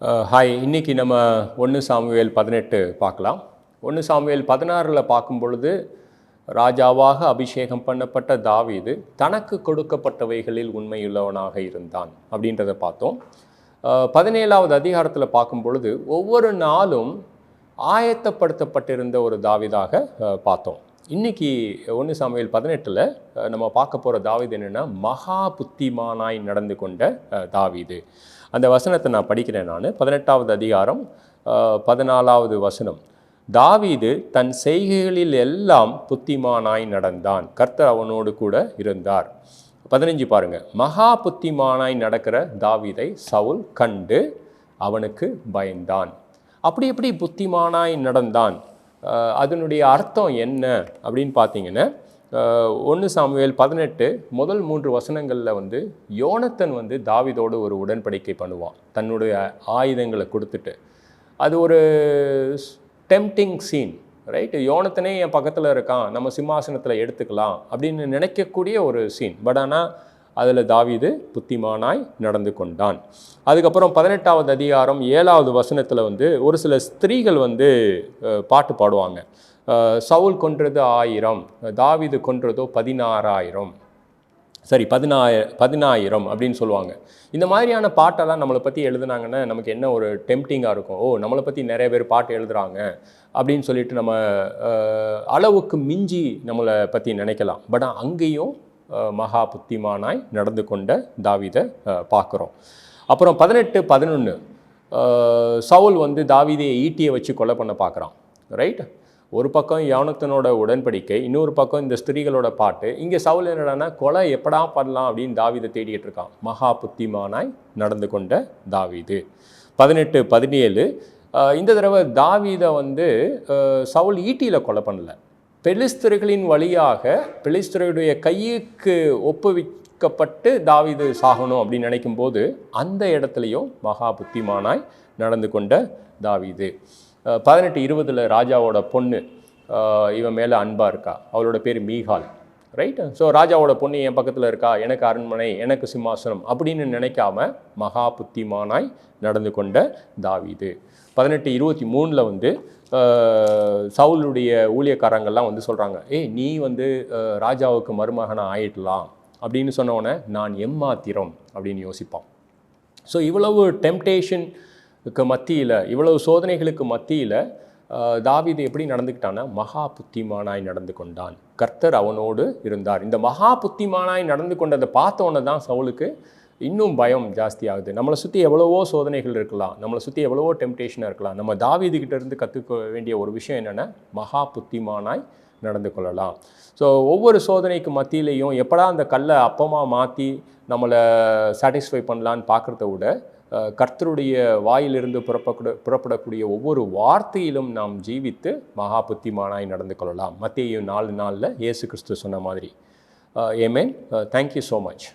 Hi, இன்றைக்கி நம்ம 1 Samuel 18 பார்க்கலாம். 1 சாமுவேல் 16 பார்க்கும் பொழுது ராஜாவாக அபிஷேகம் பண்ணப்பட்ட தாவீது தனக்கு கொடுக்கப்பட்டவைகளில் உண்மையுள்ளவனாக இருந்தான் அப்படின்றத பார்த்தோம். 17வது அதிகாரத்தில் பார்க்கும் பொழுது ஒவ்வொரு நாளும் ஆயத்தப்படுத்தப்பட்டிருந்த ஒரு தாவீதாக பார்த்தோம். இன்றைக்கி 1 சாமுவேல் 18 நம்ம பார்க்க போகிற தாவீது என்னென்னா மகா புத்திமானாய் நடந்து கொண்ட தாவீது. அந்த வசனத்தை நான் படிக்கிறேன். 18வது அதிகாரம் 14வது வசனம். தாவீது தன் செய்கைகளில் எல்லாம் புத்திமானாய் நடந்தான், கர்த்தர் அவனோடு கூட இருந்தார். 15 பாருங்க. மகா புத்திமானாய் நடக்கிற தாவீதை சவுல் கண்டு அவனுக்கு பயந்தான். அப்படி எப்படி புத்திமானாய் நடந்தான், அதனுடைய அர்த்தம் என்ன அப்படின்னு பார்த்தீங்கன்னா 1 சாமுவேல் 18 முதல் 3 வசனங்களில் யோனத்தன் தாவீதோடு ஒரு உடன்படிக்கை பண்ணுவான், தன்னுடைய ஆயுதங்களை கொடுத்துட்டு. அது ஒரு டெம்ப்டிங் சீன், ரைட்? யோனத்தனே என் பக்கத்தில் இருக்கான், நம்ம சிம்மாசனத்தில் எடுத்துக்கலாம் அப்படின்னு நினைக்கக்கூடிய ஒரு சீன். பட் ஆனால் அதில் தாவீது புத்திமானாய் நடந்து கொண்டான். அதுக்கப்புறம் 18வது அதிகாரம் 7வது வசனத்தில் ஒரு சில ஸ்திரீகள் பாட்டு பாடுவாங்க. சவுல் கொன்றது 1000, தாவீது கொன்றதோ 16000, சரி 10000 அப்படின்னு சொல்லுவாங்க. இந்த மாதிரியான பாட்டெல்லாம் நம்மளை பற்றி எழுதுனாங்கன்னா நமக்கு என்ன ஒரு டெம்ப்டிங்காக இருக்கும். நம்மளை பற்றி நிறைய பேர் பாட்டு எழுதுகிறாங்க அப்படின்னு சொல்லிட்டு நம்ம அளவுக்கு மிஞ்சி நம்மளை பற்றி நினைக்கலாம். பட் அங்கேயும் மகா புத்திமானாய் நடந்து கொண்ட தாவீதை பார்க்குறோம். அப்புறம் 18-11 சவுல் தாவீதையை ஈட்டியை வச்சு கொலை பண்ண பார்க்குறான், ரைட்? ஒரு பக்கம் யோனத்தனோட உடன்படிக்கை, இன்னொரு பக்கம் இந்த ஸ்திரீகளோட பாட்டு. இங்கே சவுல் என்னடானா கொலை எப்படா பண்ணலாம் அப்படின்னு தாவீதை தேடிட்டு இருக்கான். மகா புத்திமானாய் நடந்து கொண்ட தாவீது. 18-17 இந்த தடவை தாவீதை சவுல் ஈட்டியில் கொலை பண்ணல, பெலிஸ்தர்களின் வழியாக பெலிஸ்தருடைய கையுக்கு ஒப்புவிக்கப்பட்டு தாவீது சாகணும் அப்படின்னு நினைக்கும் போது அந்த இடத்துலையும் மகா புத்திமானாய் நடந்து கொண்ட தாவீது. 18-20 ராஜாவோட பொண்ணு இவன் மேலே அன்பாக இருக்கா, அவளோட பேர் மீகால், ரைட்? ஸோ ராஜாவோட பொண்ணு என் பக்கத்தில் இருக்கா, எனக்கு அரண்மனை, எனக்கு சிம்மாசனம் அப்படின்னு நினைக்காம மகா புத்திமானாய் நடந்து கொண்ட தாவீது. 18-23 சவுலுடைய ஊழியக்காரங்கள்லாம் சொல்கிறாங்க, நீ ராஜாவுக்கு மருமகனாக ஆயிடலாம் அப்படின்னு சொன்னோன்னே நான் எம்மாத்திரம் அப்படின்னு யோசிப்பான். ஸோ இவ்வளவு டெம்ப்டேஷனுக்கு மத்தியில், இவ்வளவு சோதனைகளுக்கு மத்தியில் தாவீது எப்படி நடந்துக்கிட்டான்னா மகா புத்திமானாய் நடந்து கொண்டான், கர்த்தர் அவனோடு இருந்தார். இந்த மகா புத்திமானாய் நடந்து கொண்டதை பார்த்தோன்னே தான் சவுலுக்கு இன்னும் பயம் ஜாஸ்தி ஆகுது. நம்மளை சுற்றி எவ்வளவோ சோதனைகள் இருக்கலாம், நம்மளை சுற்றி எவ்வளவோ டெம்ப்டேஷனாக இருக்கலாம். நம்ம தாவீதுகிட்ட இருந்து கற்றுக்க வேண்டிய ஒரு விஷயம் என்னென்னா மகா புத்திமானாய் நடந்து கொள்ளலாம். ஸோ ஒவ்வொரு சோதனைக்கு மத்தியிலையும் எப்படா அந்த கல்லை அப்பமாக மாற்றி நம்மளை சாட்டிஸ்ஃபை பண்ணலான்னு பார்க்குறத விட கர்த்தருடைய வாயிலிருந்து புறப்படக்கூடிய ஒவ்வொரு வார்த்தையிலும் நாம் ஜீவித்து மகா புத்திமானாய் நடந்து கொள்ளலாம். மத்தேயு 4:4 இயேசு கிறிஸ்து சொன்ன மாதிரி. ஆமென். Thank you so much.